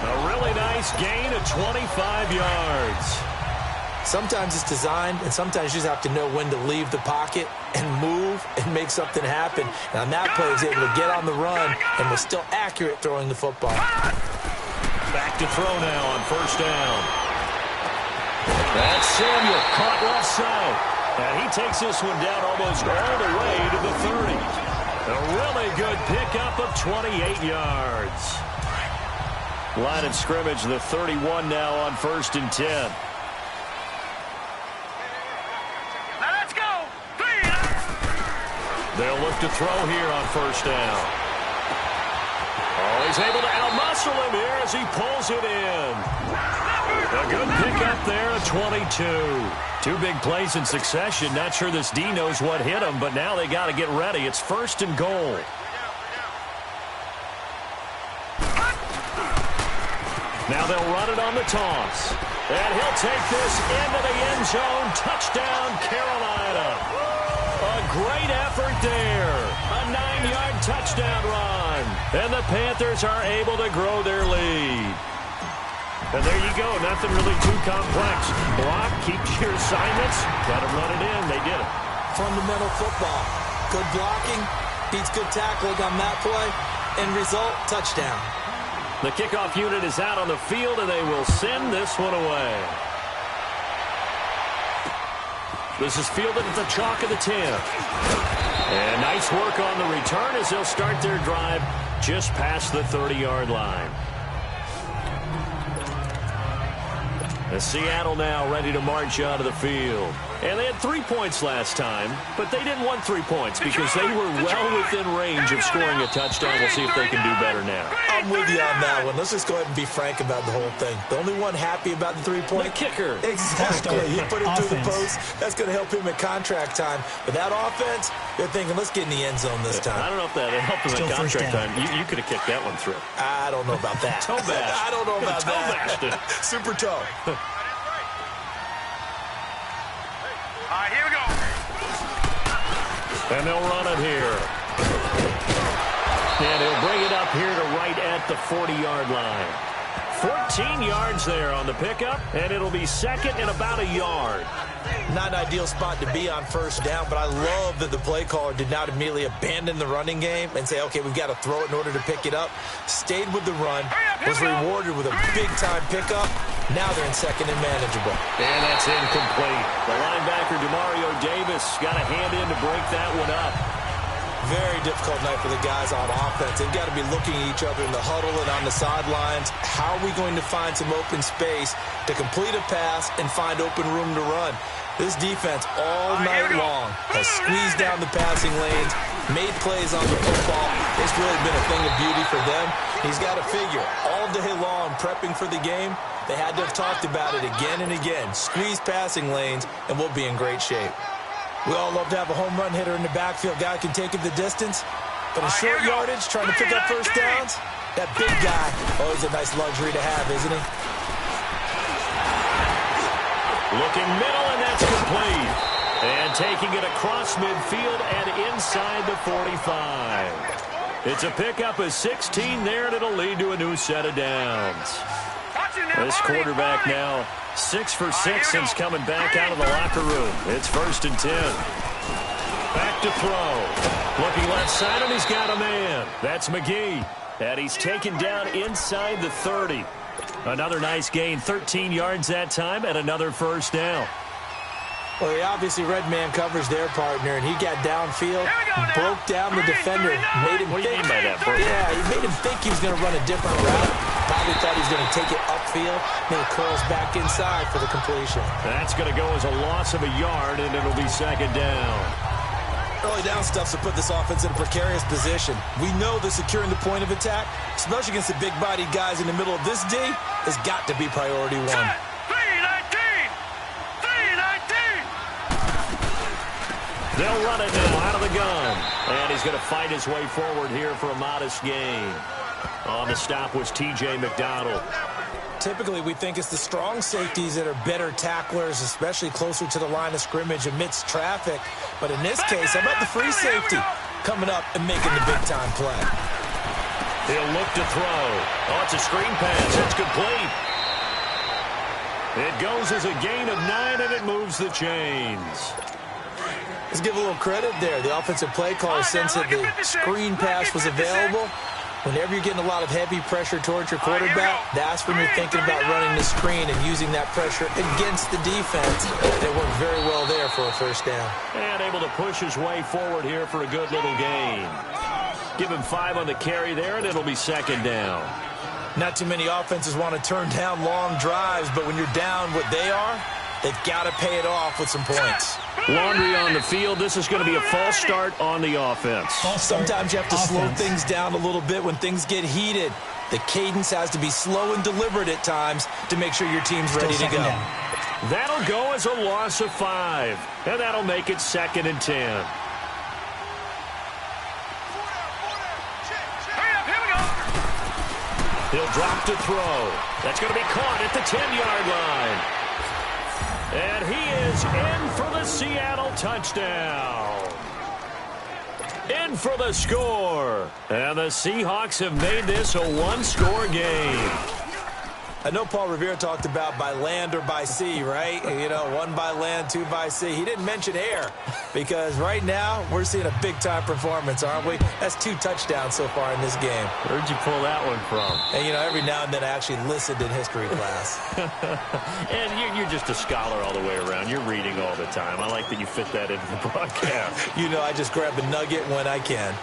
A really nice gain of 25 yards. Sometimes it's designed, and sometimes you just have to know when to leave the pocket and move and make something happen. And on that play, he was able to get on the run and was still accurate throwing the football. Back to throw now on first down. That's Samuel, caught left side. And he takes this one down almost all the way to the 30. A really good pickup of 28 yards. Line of scrimmage, the 31 now on 1st and 10. They'll look to throw here on first down. Oh, he's able to outmuscle him here as he pulls it in. A good pickup there at 22. 2 big plays in succession. Not sure this D knows what hit him, but now they got to get ready. It's 1st and goal. Now they'll run it on the toss. And he'll take this into the end zone. Touchdown, Carolina. A great effort there. A 9-yard touchdown run. And the Panthers are able to grow their lead. And there you go. Nothing really too complex. Block, keep your assignments. Got to run it in. They did it. Fundamental football. Good blocking. Beats good tackling on that play. End result, touchdown. The kickoff unit is out on the field, and they will send this one away. This is fielded at the chalk of the 10. And nice work on the return as they'll start their drive just past the 30-yard line. And Seattle now ready to march out of the field. And they had 3 points last time, but they didn't want 3 points because they were well within range of scoring a touchdown. We'll see if they can do better now. I'm with you on that one. Let's just go ahead and be frank about the whole thing. The only one happy about the 3-point? The kicker. Exactly. He put it through the post. That's going to help him at contract time. But that offense, they're thinking, let's get in the end zone this time. I don't know if that helped him at contract time. You could have kicked that one through. I don't know about that. Toe bash. I don't know about toe that. Bashed it. Super toe. All right, here we go. And they'll run it here. And he'll bring it up here to right at the 40-yard line. 14 yards there on the pickup, and it'll be second and about a yard. Not an ideal spot to be on first down, but I love that the play caller did not immediately abandon the running game and say, okay, we've got to throw it in order to pick it up. Stayed with the run, was rewarded with a big-time pickup. Now they're in second and manageable. And that's incomplete. The linebacker, Demario Davis, got a hand in to break that one up. Very difficult night for the guys on offense. They've got to be looking at each other in the huddle and on the sidelines. How are we going to find some open space to complete a pass and find open room to run? This defense all night long has squeezed down the passing lanes, made plays on the football. It's really been a thing of beauty for them. He's got to figure, all day long prepping for the game, they had to have talked about it again and again. Squeeze passing lanes, and we'll be in great shape. We all love to have a home run hitter in the backfield. Guy can take it the distance. But in short yardage, trying to pick up first downs, that big guy, always a nice luxury to have, isn't he? Looking middle, and that's complete. And taking it across midfield and inside the 45. It's a pickup of 16 there, and it'll lead to a new set of downs. This quarterback now 6 for 6 since coming back out of the locker room. It's 1st and 10. Back back to throw. Looking left side, and he's got a man. That's McGee. And he's taken down inside the 30. Another nice gain, 13 yards that time, and another first down. Well, he obviously read man coverage their partner, and he got downfield, broke down the defender, made him think. By that, yeah, he made him think he was going to run a different route. Probably thought he was going to take it upfield, then it curls back inside for the completion. That's going to go as a loss of a yard, and it'll be second down. Early down stuff to put this offense in a precarious position. We know that securing the point of attack, especially against the big-bodied guys in the middle of this D, has got to be priority one. 319! 319! They'll run it now out of the gun. And he's going to fight his way forward here for a modest gain. On the stop was T.J. McDonald. Typically, we think it's the strong safeties that are better tacklers, especially closer to the line of scrimmage amidst traffic. But in this case, how about the free safety coming up and making the big-time play? He'll look to throw. Oh, it's a screen pass. It's complete. It goes as a gain of 9, and it moves the chains. Let's give a little credit there. The offensive play caller sensed that the screen pass was available. Whenever you're getting a lot of heavy pressure towards your quarterback, that's when you're thinking about running the screen and using that pressure against the defense. It worked very well there for a first down. And able to push his way forward here for a good little gain. Give him 5 on the carry there, and it'll be second down. Not too many offenses want to turn down long drives, but when you're down what they are, they've got to pay it off with some points. Laundry on the field. This is going to be a false start on the offense. Sometimes you have to slow things down a little bit when things get heated. The cadence has to be slow and deliberate at times to make sure your team's ready to go. That'll go as a loss of 5, and that'll make it 2nd and 10. He'll drop to throw. That's going to be caught at the 10-yard line. And he is in for the Seattle touchdown. In for the score. And the Seahawks have made this a one-score game. I know Paul Revere talked about by land or by sea, right? You know, 1 by land, 2 by sea. He didn't mention air because right now we're seeing a big-time performance, aren't we? That's 2 touchdowns so far in this game. Where'd you pull that one from? And, you know, every now and then I actually listened in history class. And you're just a scholar all the way around. You're reading all the time. I like that you fit that into the broadcast. You know, I just grab a nugget when I can.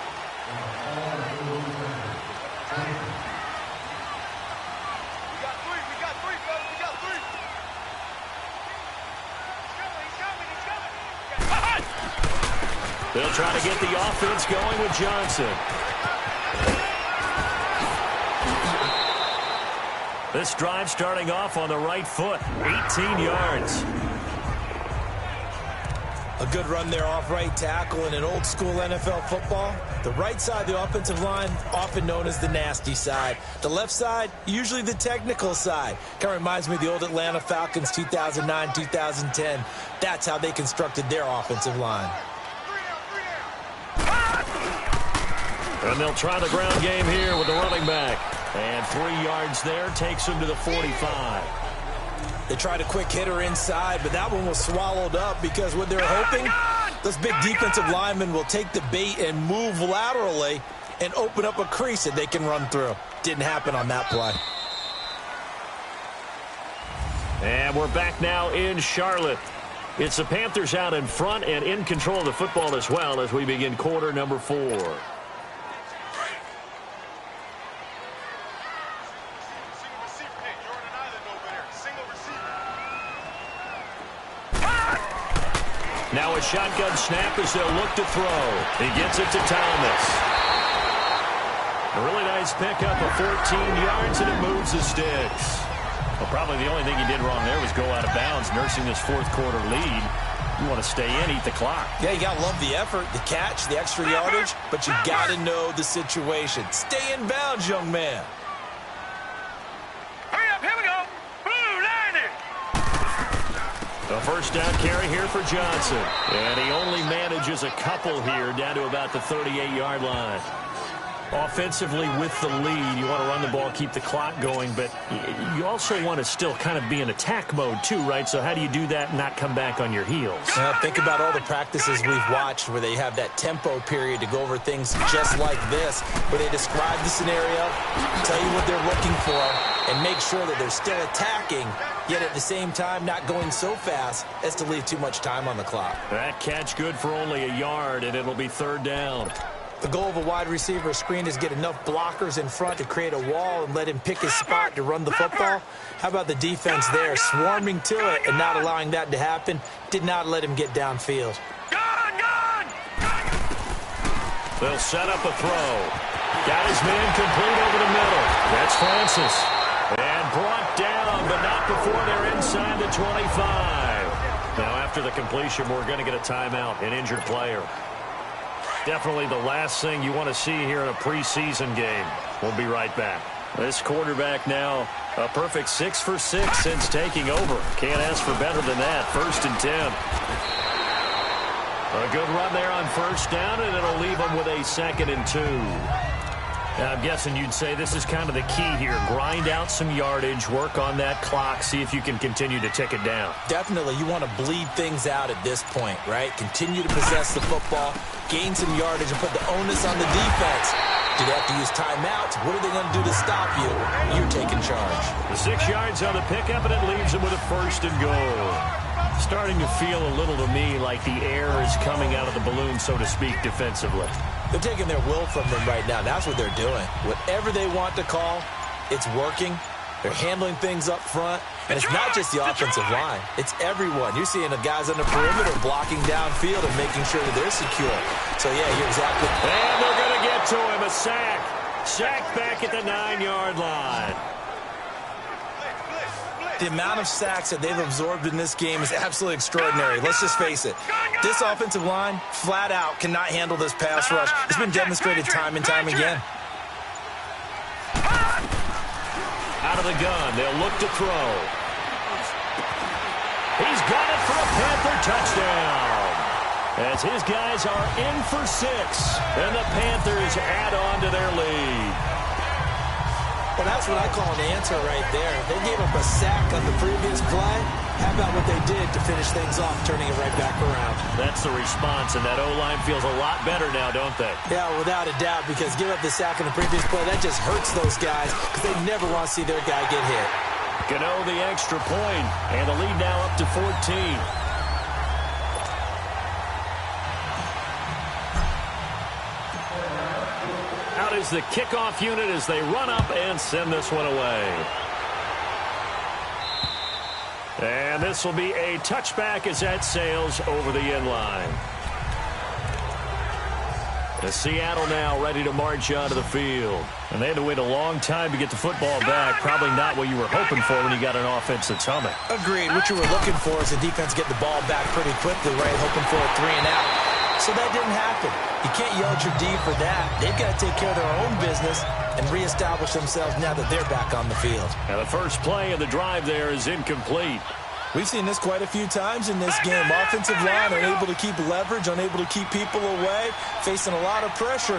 They'll try to get the offense going with Johnson. This drive starting off on the right foot, 18 yards. A good run there off right tackle in an old school NFL football. The right side of the offensive line, often known as the nasty side. The left side, usually the technical side. Kind of reminds me of the old Atlanta Falcons 2009, 2010. That's how they constructed their offensive line. And they'll try the ground game here with the running back. And 3 yards there takes him to the 45. They tried a quick hitter inside, but that one was swallowed up because what they're hoping, those big defensive linemen will take the bait and move laterally and open up a crease that they can run through. Didn't happen on that play. And we're back now in Charlotte. It's the Panthers out in front and in control of the football as well as we begin quarter number 4. Now a shotgun snap as they'll look to throw. He gets it to Thomas. A really nice pickup of 14 yards, and it moves the sticks. Well, probably the only thing he did wrong there was go out of bounds, nursing this fourth-quarter lead. You want to stay in, eat the clock. Yeah, you got to love the effort, the catch, the extra yardage, but you got to know the situation. Stay in bounds, young man. Hurry up, here we go. Blue 90. A first down carry here for Johnson. And he only manages a couple here down to about the 38-yard line. Offensively with the lead, you want to run the ball, keep the clock going, but you also want to still kind of be in attack mode too, right? So how do you do that and not come back on your heels? Think about all the practices we've watched where they have that tempo period to go over things just like this, where they describe the scenario, tell you what they're looking for, and make sure that they're still attacking, yet at the same time not going so fast as to leave too much time on the clock. That catch good for only a yard, and it'll be third down. The goal of a wide receiver screen is get enough blockers in front to create a wall and let him pick his spot to run the football. How about the defense there, swarming to it and not allowing that to happen? Did not let him get downfield. They'll set up a throw. Got his man complete over the middle. That's Francis. And brought down, but not before they're inside the 25. Now, after the completion, we're going to get a timeout, an injured player. Definitely the last thing you want to see here in a preseason game. We'll be right back. This quarterback now a perfect 6 for 6 since taking over. Can't ask for better than that. 1st and 10. A good run there on 1st down, and it'll leave them with a 2nd and 2. Now, I'm guessing you'd say this is kind of the key here. Grind out some yardage, work on that clock, see if you can continue to tick it down. Definitely, you want to bleed things out at this point, right? Continue to possess the football, gain some yardage, and put the onus on the defense. Do they have to use timeouts? What are they going to do to stop you? You're taking charge. The 6 yards on the pickup, and it leaves them with a 1st and goal. Starting to feel a little to me like the air is coming out of the balloon, so to speak, defensively. They're taking their will from them right now. That's what they're doing. Whatever they want to call, it's working. They're handling things up front. And it's not just the offensive line. It's everyone. You're seeing the guys on the perimeter blocking downfield and making sure that they're secure. So, yeah, you're exactly. And they're going to get to him. A sack. Sack back at the 9-yard line. The amount of sacks that they've absorbed in this game is absolutely extraordinary. Let's just face it. This offensive line, flat out, cannot handle this pass rush. It's been demonstrated time and time again. Out of the gun, they'll look to throw. He's got it for a Panther touchdown. As his guys are in for 6, and the Panthers add on to their lead. Well, that's what I call an answer right there. They gave up a sack on the previous play. How about what they did to finish things off, turning it right back around? That's the response, and that O-line feels a lot better now, don't they? Yeah, without a doubt, because give up the sack on the previous play, that just hurts those guys because they never want to see their guy get hit. Gano the extra point, and the lead now up to 14. Out is the kickoff unit as they run up and send this one away. And this will be a touchback as that sails over the end line. The Seattle now ready to march onto the field. And they had to wait a long time to get the football back. Probably not what you were hoping for when you got an offense that's humming. Agreed. What you were looking for is the defense get the ball back pretty quickly, right? Hoping for a 3-and-out. So that didn't happen. You can't yell at your D for that. They've got to take care of their own business and reestablish themselves now that they're back on the field. And the first play of the drive there is incomplete. We've seen this quite a few times in this game. Offensive line unable to keep leverage, unable to keep people away, facing a lot of pressure.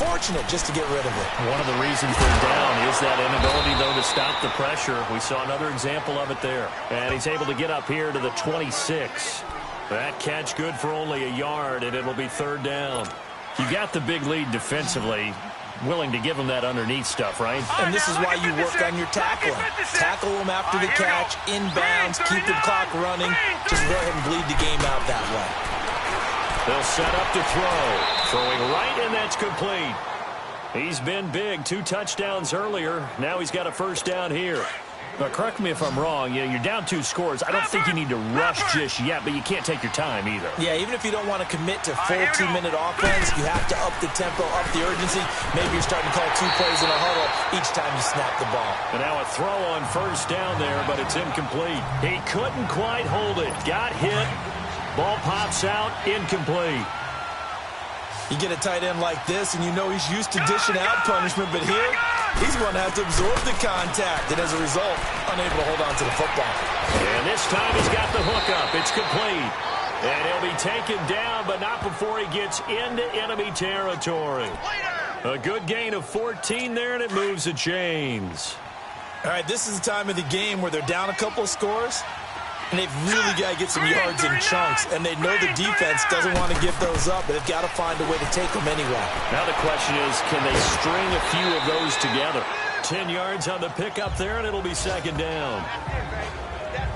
Fortunate just to get rid of it. One of the reasons they're down is that inability, though, to stop the pressure. We saw another example of it there. And he's able to get up here to the 26. That catch good for only a yard, and it'll be 3rd down. You got the big lead defensively. Willing to give them that underneath stuff, right? And this is why you work on your tackling. Tackle them after the catch, inbounds, keep the clock running. Just go ahead and bleed the game out that way. They'll set up to throw. Throwing right, and that's complete. He's been big. 2 touchdowns earlier. Now he's got a 1st down here. But correct me if I'm wrong, you're down 2 scores. I don't think you need to rush just yet, but you can't take your time either. Yeah, even if you don't want to commit to full 2-minute offense, you have to up the tempo, up the urgency. Maybe you're starting to call 2 plays in a huddle each time you snap the ball. And now a throw on 1st down there, but it's incomplete. He couldn't quite hold it. Got hit. Ball pops out, incomplete. You get a tight end like this, and you know he's used to dishing out punishment, but here, he's going to have to absorb the contact, and as a result, unable to hold on to the football. And this time he's got the hookup. It's complete. And he'll be taken down, but not before he gets into enemy territory. A good gain of 14 there, and it moves the chains. All right, this is the time of the game where they're down a couple of scores, and they've really got to get some yards in chunks, and they know the defense doesn't want to give those up, but they've got to find a way to take them anyway. Now the question is, can they string a few of those together? 10 yards on the pickup there, and it'll be second down.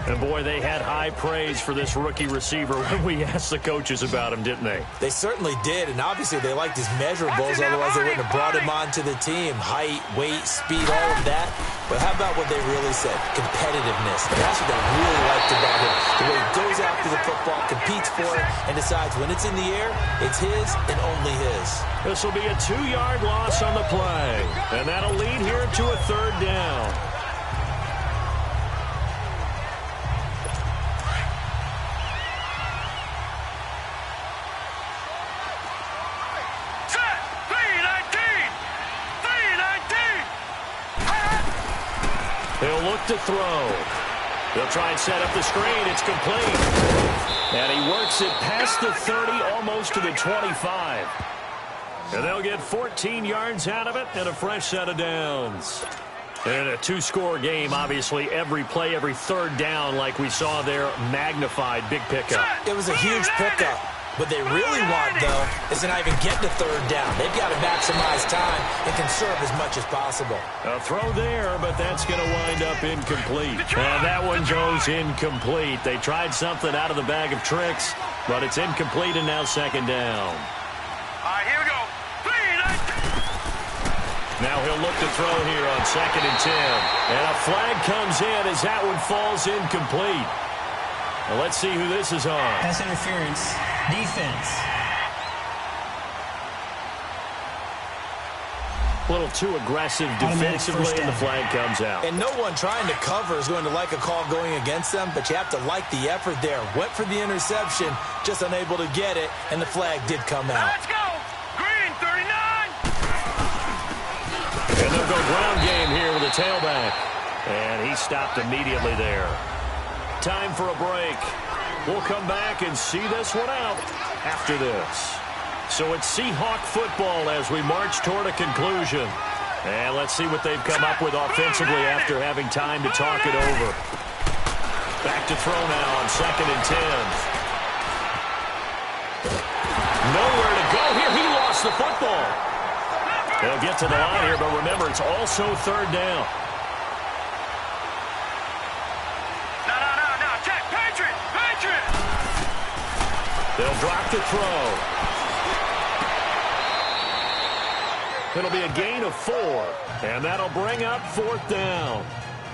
And, boy, they had high praise for this rookie receiver when we asked the coaches about him, didn't they? They certainly did, and obviously they liked his measurables, otherwise they wouldn't have brought him onto the team. Height, weight, speed, all of that. But how about what they really said? Competitiveness. That's what they really liked about him. The way he goes after the football, competes for it, and decides when it's in the air, it's his and only his. This will be a 2-yard loss on the play, and that'll lead here to a third down. He'll look to throw. He'll try and set up the screen. It's complete. And he works it past the 30, almost to the 25. And they'll get 14 yards out of it and a fresh set of downs. And a 2-score game, obviously, every play, every third down, like we saw there, magnified. Big pickup. It was a huge pickup. What they really want, though, is to not even get to third down. They've got to maximize time and conserve as much as possible. A throw there, but that's going to wind up incomplete. And that one goes incomplete. They tried something out of the bag of tricks, but it's incomplete and now second down. All right, here we go. Now he'll look to throw here on 2nd and 10. And a flag comes in as that one falls incomplete. Well, let's see who this is on. Pass interference. Defense. A little too aggressive defensively, and the flag comes out. And no one trying to cover is going to like a call going against them, but you have to like the effort there. Went for the interception, just unable to get it, and the flag did come out. Let's go. Green, 39. And they'll go ground game here with a tailback. And he stopped immediately there. Time for a break. We'll come back and see this one out after this. So it's Seahawk football as we march toward a conclusion. And let's see what they've come up with offensively after having time to talk it over. Back to throw now on 2nd and 10. Nowhere to go here. He lost the football. They'll get to the line here, but remember, it's also third down. They'll drop the throw. It'll be a gain of 4, and that'll bring up 4th down.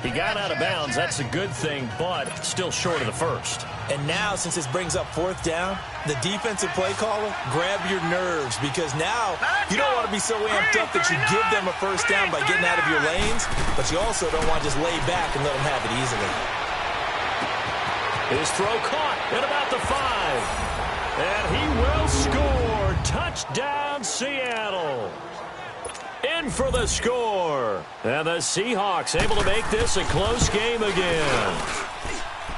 He got out of bounds. That's a good thing, but still short of the first. And now, since this brings up 4th down, the defensive play caller, grab your nerves, because now you don't want to be so amped up that you give them a first down by getting out of your lanes, but you also don't want to just lay back and let them have it easily. His throw caught at about the 5. And he will score. Touchdown, Seattle. In for the score. And the Seahawks able to make this a close game again.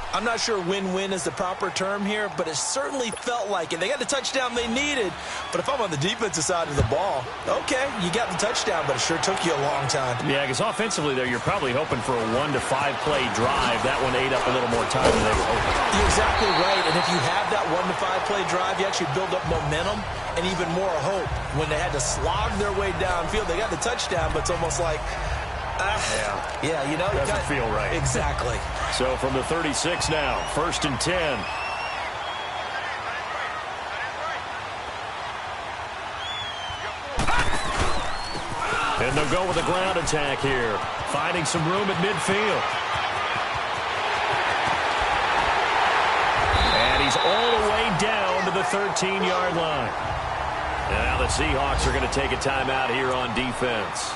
I'm not sure win-win is the proper term here, but it certainly felt like it. They got the touchdown they needed, but if I'm on the defensive side of the ball, okay, you got the touchdown, but it sure took you a long time. Yeah, because offensively there, you're probably hoping for a 1 to 5 play drive. That one ate up a little more time than they were hoping. You're exactly right, and if you have that 1 to 5 play drive, you actually build up momentum and even more hope. When they had to slog their way downfield, they got the touchdown, but it's almost like, yeah, you know. Doesn't feel right. Exactly. So from the 36 now, 1st and 10. And they'll go with a ground attack here, finding some room at midfield. And he's all the way down to the 13-yard line. And now the Seahawks are going to take a timeout here on defense.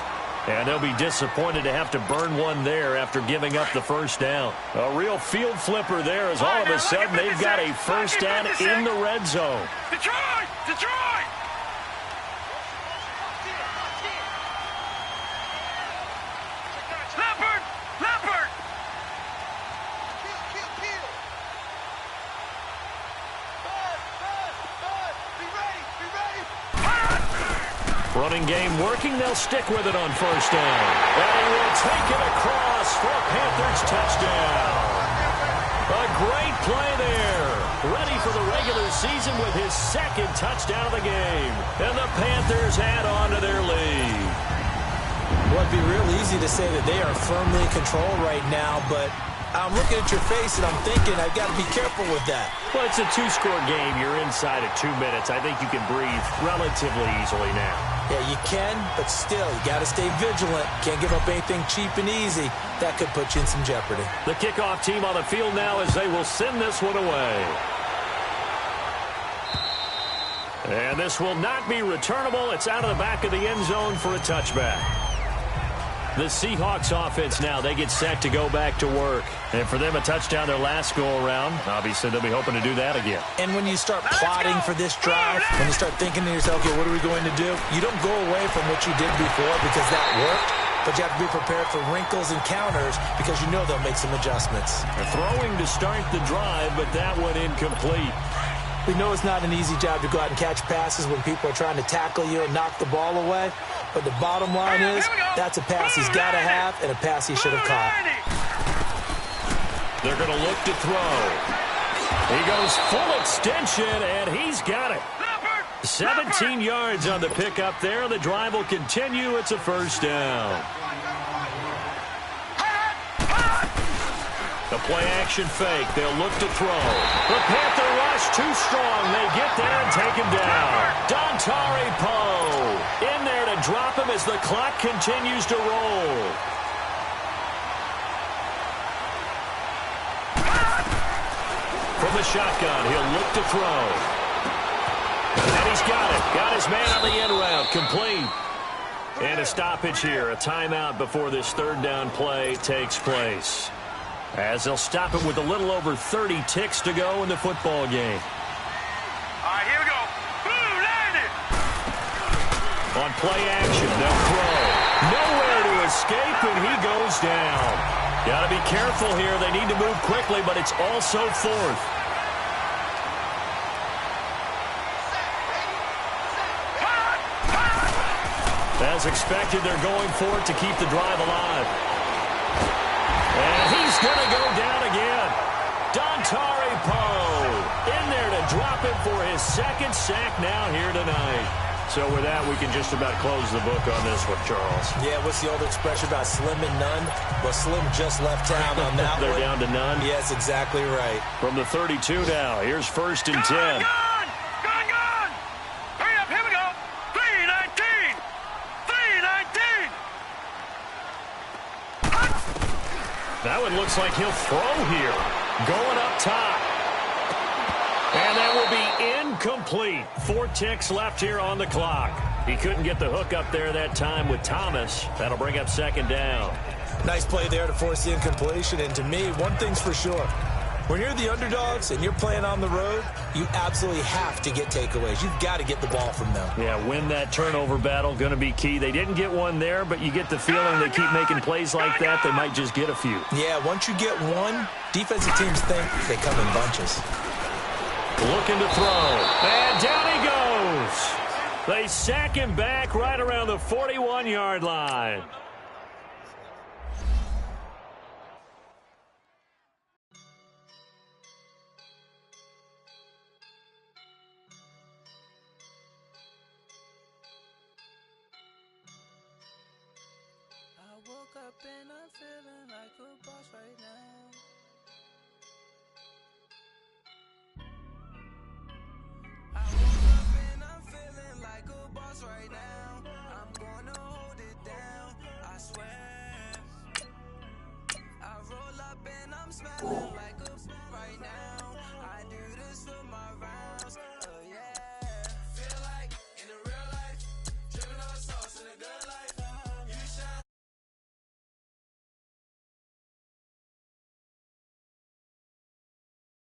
And they'll be disappointed to have to burn one there after giving up the first down. A real field flipper there as all of a sudden they've got a first down in the red zone. Detroit! Detroit! Leopard! Leopard! Be ready! Be ready! Running game working. They'll stick with it on first down. And he will take it across for a Panthers touchdown. A great play there. Ready for the regular season with his second touchdown of the game. And the Panthers add on to their lead. Well, it'd be real easy to say that they are firmly in control right now, but I'm looking at your face and I'm thinking I've got to be careful with that. Well, it's a two-score game. You're inside of 2 minutes. I think you can breathe relatively easily now. Yeah, you can, but still, you got to stay vigilant. Can't give up anything cheap and easy. That could put you in some jeopardy. The kickoff team on the field now as they will send this one away. And this will not be returnable. It's out of the back of the end zone for a touchback. The Seahawks offense now, they get set to go back to work. And for them, a touchdown their last go-around. Obviously, they'll be hoping to do that again. And when you start plotting for this drive, when you start thinking to yourself, okay, what are we going to do? You don't go away from what you did before because that worked, but you have to be prepared for wrinkles and counters because you know they'll make some adjustments. They're throwing to start the drive, but that one incomplete. We know it's not an easy job to go out and catch passes when people are trying to tackle you and knock the ball away. But the bottom line is, that's a pass he's got to have and a pass he should have caught. They're going to look to throw. He goes full extension, and he's got it. 17 yards on the pickup there. The drive will continue. It's a first down. The play-action fake. They'll look to throw. The Panther rush too strong. They get there and take him down. Dontari Poe in there to drop him as the clock continues to roll. From the shotgun, he'll look to throw. And he's got it. Got his man on the end route. Complete. And a stoppage here. A timeout before this third down play takes place. As they'll stop it with a little over 30 ticks to go in the football game. All right, here we go. Boom, landed. On play action, they'll throw. Nowhere to escape, and he goes down. Got to be careful here. They need to move quickly, but it's also fourth. As expected, they're going for it to keep the drive alive. And he's going to go down again. Dontari Poe in there to drop him for his second sack now here tonight. So with that, we can just about close the book on this one, Charles. Yeah, what's the old expression about slim and none? Well, Slim just left town on that They're one. down to none? Yes, exactly right. From the 32 now, here's first and 10. Gone. Hurry up, here we go. 319. 319. That one looks like he'll throw here. Going up top. And that will be incomplete. 4 ticks left here on the clock. He couldn't get the hook up there that time with Thomas. That'll bring up second down. Nice play there to force the incompletion. And to me, one thing's for sure. When you're the underdogs and you're playing on the road, you absolutely have to get takeaways. You've got to get the ball from them. Yeah, win that turnover battle, going to be key. They didn't get one there, but you get the feeling they keep making plays like that, they might just get a few. Yeah, once you get one, defensive teams think they come in bunches. Looking to throw. And down he goes. They sack him back right around the 41-yard line. I woke up and I'm feeling like a boss right now.